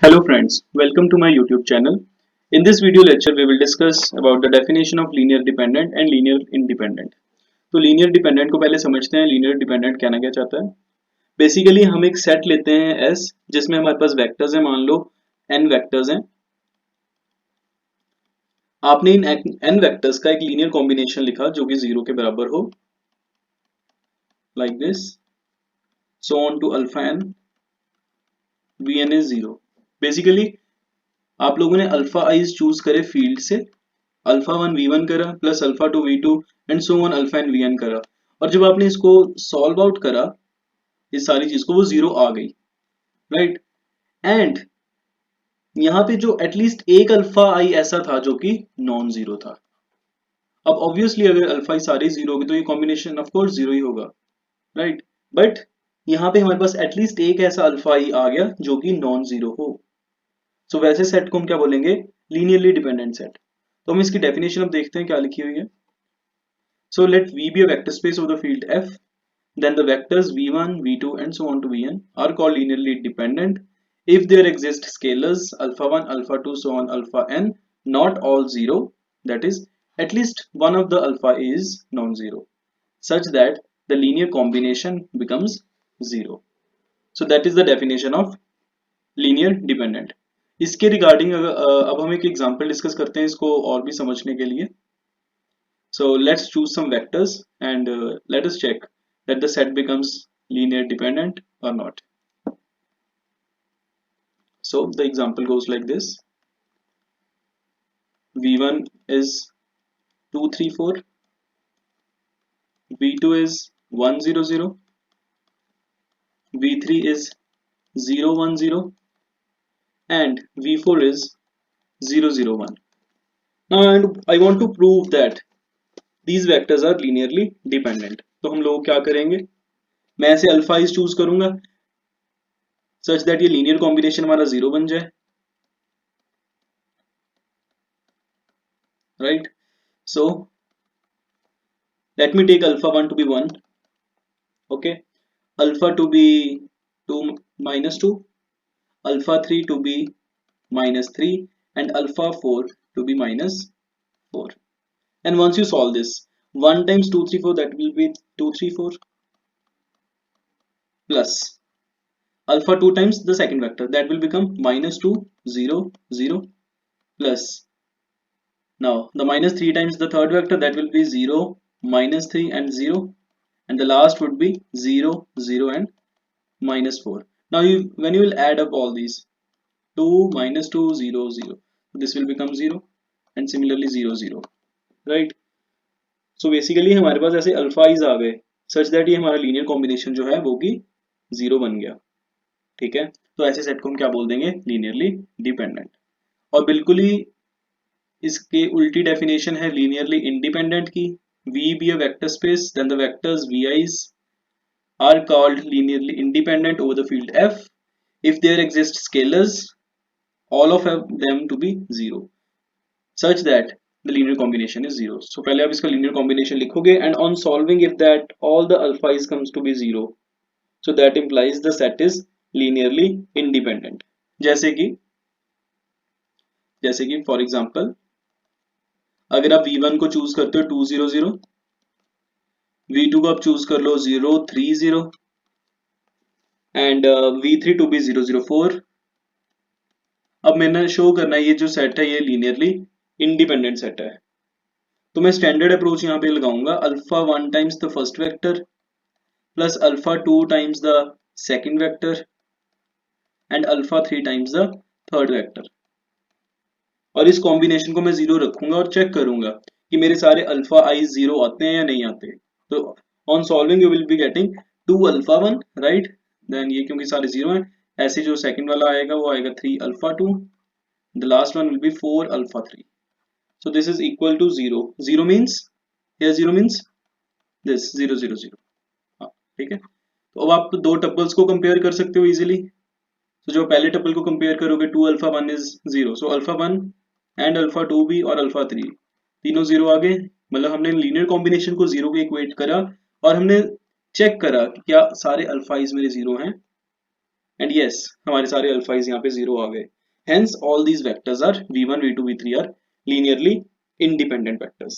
Hello friends, welcome to my YouTube channel. In this video lecture we will discuss about the definition of linear dependent and linear independent. तो linear dependent को पहले समझते हैं linear dependent कहना क्या चाहता है। बेसिकली हम एक सेट लेते हैं S जिसमें हमारे पास वेक्टर्स हैं, मान लो n वेक्टर्स हैं। आपने इन n वेक्टर्स का एक लीनियर कॉम्बिनेशन लिखा जो कि 0 के बराबर हो, like this, so on to alpha n, vn is 0। Basically आप लोगों ने अल्फा आइज चूज करे फील्ड से, अल्फा वन वी वन करा plus alpha two v two and so on alpha n v n करा, और जब आपने इसको सॉल्व आउट करा इस सारी चीज को, वो 0 आ गई, राइट। एंड यहाँ पे जो एटलीस्ट एक अल्फा आई ऐसा था जो कि नॉन जीरो था। अब ऑब्वियसली अगर अल्फा आई सारे 0 होगी तो ये कॉम्बिनेशन ऑफ कोर्स 0 ही होगा, राइट। बट यहाँ पे हमारे पास एटलीस्ट एक ऐसा अल्फा आई आ गया जो कि नॉन जीरो हो। सो वैसे सेट को हम क्या बोलेंगे? Linearly dependent set. तो हम इसकी डेफिनेशन अब देखते हैं क्या लिखी हुई है। So let V be a vector space of the field F, then the vectors v1, v2 and so on to vn are called linearly dependent if there exist scalars alpha 1, alpha 2, so on alpha n, not all 0, that is at least one of the alpha is non-zero, such that the linear combination becomes 0. So that is the definition of linear dependent. इसके regarding अब हम एक example discuss करते हैं इसको और भी समझने के लिए। So let's choose some vectors and let us check that the set becomes linear dependent or not. So the example goes like this: v1 is 2 3 4, v2 is 1 0 0, v3 is 0 1 0 and v4 is 0 0 1. Now I want to prove that these vectors are linearly dependent. तो हम लोग क्या करेंगे? मैं ऐसे alpha i's choose करूंगा such that ये linear combination हमारा 0 बन जाए, right. So let me take alpha 1 to be 1, okay, alpha 2 be 2 minus 2, alpha 3 to be minus 3 and alpha 4 to be minus 4. And once you solve this, 1 times 2 3 4, that will be 2 3 4 plus alpha 2 times the second vector, that will become minus 2 0 0 plus, now the minus 3 times the third vector, that will be 0 minus 3 and 0, and the last would be 0 0 and minus 4. Now when you will add up all these, 2 minus 2 0 0, this will become 0 and similarly 0 0, right. So basically हमारे पास ऐसे अल्फाइज आ गए such that ये हमारा linear combination जो है वो भी 0 बन गया, ठीक है। तो ऐसे सेट को हम क्या बोल देंगे? Linearly dependent. और बिल्कुल ही इसके उल्टी डेफिनेशन है लीनियरली इंडिपेंडेंट की। V be a vector space, then the vectors vi's are called linearly independent over the field F if there exist scalars, all of them to be 0, such that the linear combination is 0. So पहले आप इसका linear combination लिखोगे and on solving if that all the alpha is comes to be 0, so that implies the set is linearly independent. जैसे कि for example अगर आप v1 को choose करते हो 2 0 0, v2 को आप चूज कर लो 0 3 0 एंड v3 टू बी 0 0 4। अब मैंने शो करना है ये जो सेट है ये लीनियरली इंडिपेंडेंट सेट है, तो मैं स्टैंडर्ड अप्रोच यहाँ पे लगाऊंगा, alpha 1 times the first vector plus alpha 2 times the second vector and alpha 3 times the third vector, और इस कॉम्बिनेशन को मैं 0 रखूंगा और चेक करूंगा कि मेरे सारे अल्फा आई 0 आते हैं या नहीं आते। तो on solving you will be getting 2 alpha 1, right, then ये क्योंकि सारे 0 हैं, ऐसे जो सेकंड वाला आएगा वो आएगा 3 alpha 2, the last one will be 4 alpha 3। so this is equal to 0 0 means here 0 means this 0 0 0, हाँ ठीक है। तो अब आप दो टपल्स को कंपेयर कर सकते हो इजीली। तो जो पहले टपल को कंपेयर करोगे 2 alpha 1 is 0, so alpha 1 and alpha 2 भी और अल्फा 3 तीनों 0 आ गए, मतलब हमने लीनियर कॉम्बिनेशन को 0 को इक्वेट करा और हमने चेक करा कि क्या सारे अल्फाइज मेरे 0 हैं, एंड यस हमारे सारे अल्फाइज यहाँ पे 0 आ गए. Hence all these vectors are v1 v2 v3 are linearly independent vectors.